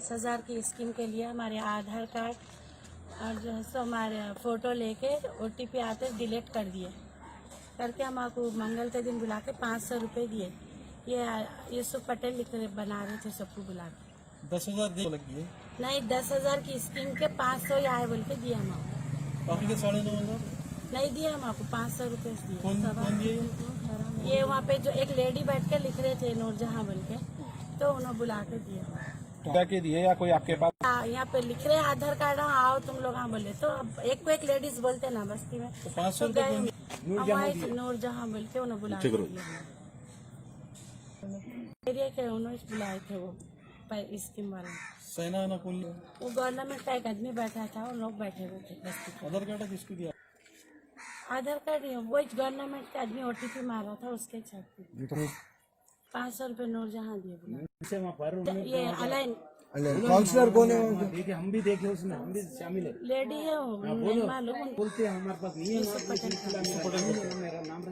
10,000 की स्कीम के लिए हमारे आधार कार्ड और जो है सो हमारे फ़ोटो लेके OTP आते डिलीट कर दिए, करके हमको मंगल के दिन बुला के 500 रुपये दिए। ये यूसुफ पटेल लिख बना रहे थे सबको बुला के। 10,000 लगी है? नहीं, 10,000 की स्कीम के 500 ही आए बोल के दिए हम आपको। बाकी के 9,500 नहीं दिए हम आपको, 500 रुपये दिए। कौन दिए? ये वहाँ पे जो एक लेडी बैठ के लिख रहे थे नूरजहां बोल के, तो उन्होंने बुला के दिए। क्या के दिए या कोई आपके पास? यहाँ पे लिख रहे आधार कार्ड आओ तुम लोग, हाँ बोले तो अब एक को एक लेडीज बोलते ना बस्ती में, तो 500 तो गए रुपये नूरजहां बोल के उन्हें बुला के दिए। के उन्होंने बुलाए थे वो स्कीम वाले। सेना ना कौन? वो गवर्नमेंट का एक आदमी बैठा था, उन लोग बैठे हुए थे बस्ती के। आधार कार्ड किसको दिया? आधार कार्ड वो गवर्नमेंट का आदमी OTP मारा था उसके साथ 500 रुपये नूरजहां दिए। ये अलाइन काउंसलर कौन है? देखिए हम भी देखे उसमें, हम भी शामिल है। लेडी है वो, नहीं मालूम। बोलते हैं हमारे पास नहीं है, मेरा नाम